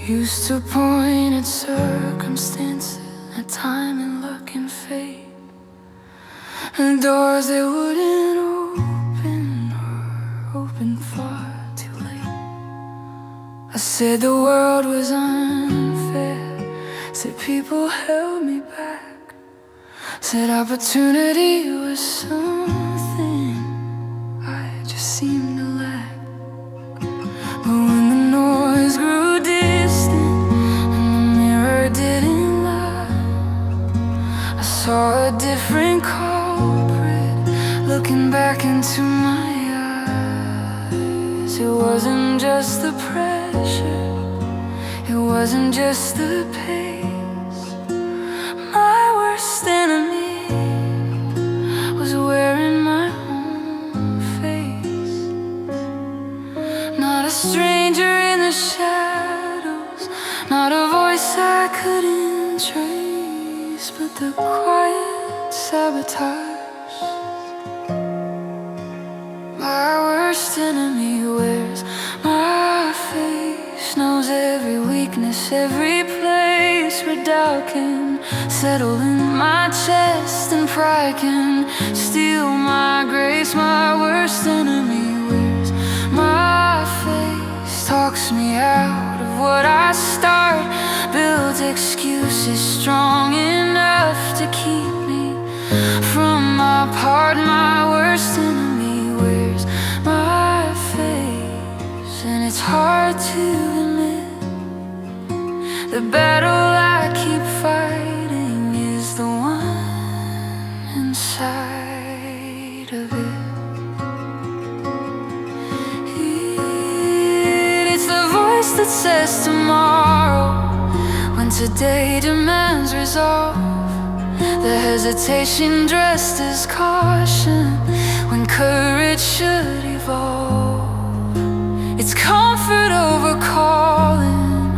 Used to point at circumstances, at time and luck and fate, and doors that wouldn't open or open far too late. I said the world was unfair, said people held me back, said opportunity was something I just seemed to lack. But when the noise grew distant and the mirror didn't lie, I saw a different culprit looking back into my eyes. It wasn't just the pressure, it wasn't just the pace. My worst enemy was wearing my own face. Not a stranger in the shadows, not a voice I couldn't trace, but the quiet sabotage. My worst enemy wears my face, knows every weakness, every place where doubt can settle in my chest and pride can steal my grace. My worst enemy wears my face, talks me out of what I start, builds excuses strong enough to keep me from my part. My worst enemy wears my face, and it's hard to admit the battle I keep fighting is the one inside of it. It's the voice that says tomorrow when today demands resolve, the hesitation dressed as caution when courage should evolve. It's comfort over calling,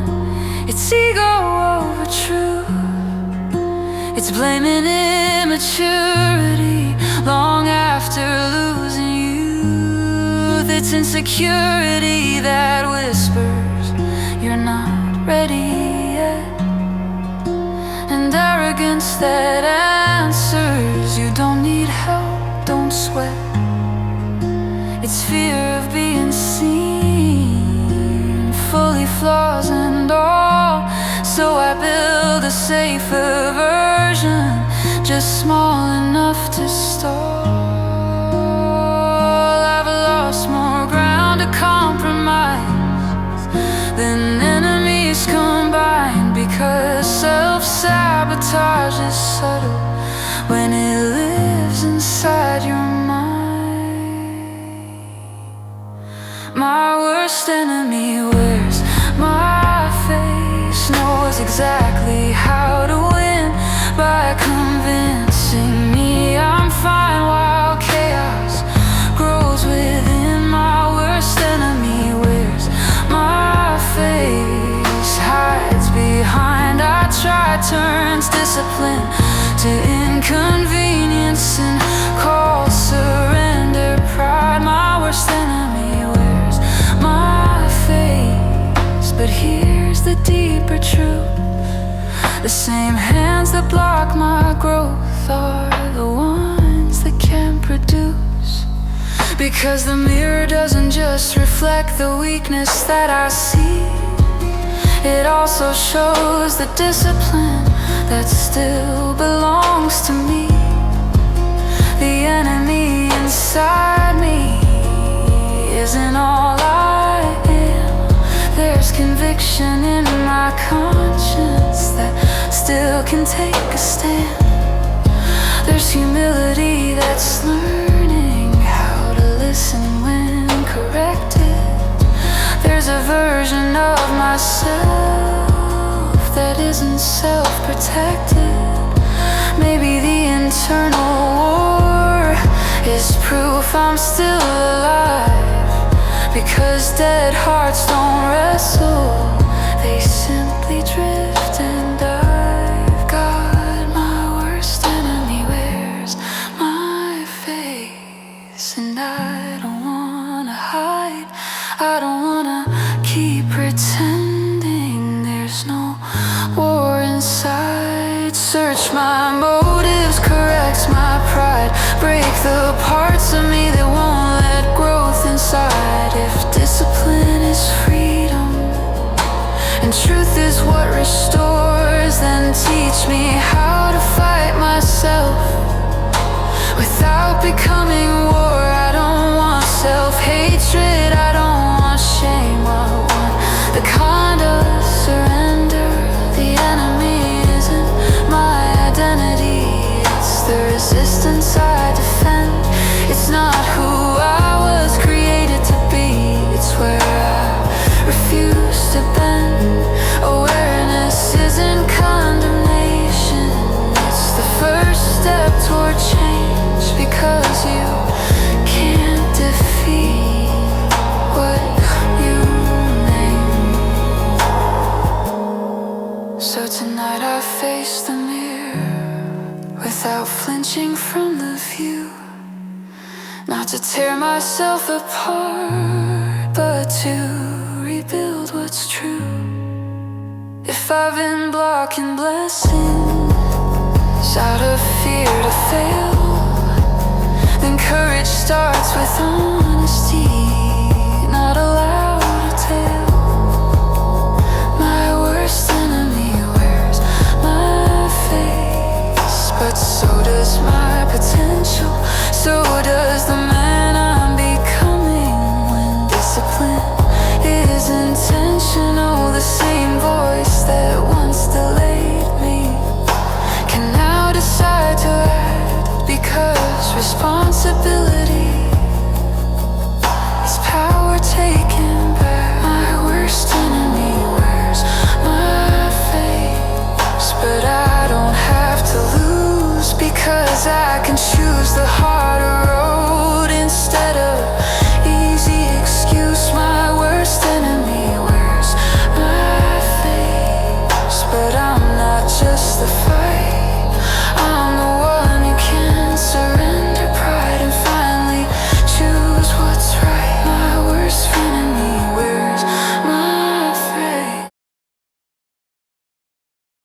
it's ego over truth, it's blaming immaturity long after losing youth. It's insecurity that whispers you're not ready yet, and arrogance that answers you don't need help, don't sweat. It's fear of being seen, fully flaws and all, so I build a safer version, just small enough to stall. I've lost more ground to compromise than enemies combined, because self-sabotage is subtle when it lives inside your mind. My worst enemy wears my face, knows exactly how to win by convincing me I'm fine while chaos grows within. My worst enemy wears my face, hides behind I try, turns discipline to inconvenience and calls surrender pride. My worst enemy wears my face, but here's the deeper truth: the same hands that block my growth are the ones that can produce. Because the mirror doesn't just reflect the weakness that I see, it also shows the discipline that still belongs to me. The enemy inside me isn't all I am. There's conviction in my conscience that still can take a stand. There's humility that's learning how to listen when corrected. There's a version of myself that isn't self-protected. Maybe the internal war is proof I'm still alive, because dead hearts don't wrestle, they simply drift. And I've got my worst enemy wears my face, and I don't wanna hide, I don't wanna keep pretending Search my motives, correct my pride, break the parts of me that won't let growth inside. If discipline is freedom and truth is what restores, then teach me how to fight myself without becoming war. I don't want self-hatred, I don't want shame, I want the kind of surrender. The enemy isn't my identity, it's the resistance I defend. It's not who I was created to be, it's where I refuse to bend. Awareness isn't condemnation, it's the first step toward change, because you can't defeat what you name. So tonight I face the mirror without flinching from the view, not to tear myself apart, but to rebuild what's true. If I've been blocking blessings out of fear to fail, then courage starts with honesty, not a lie.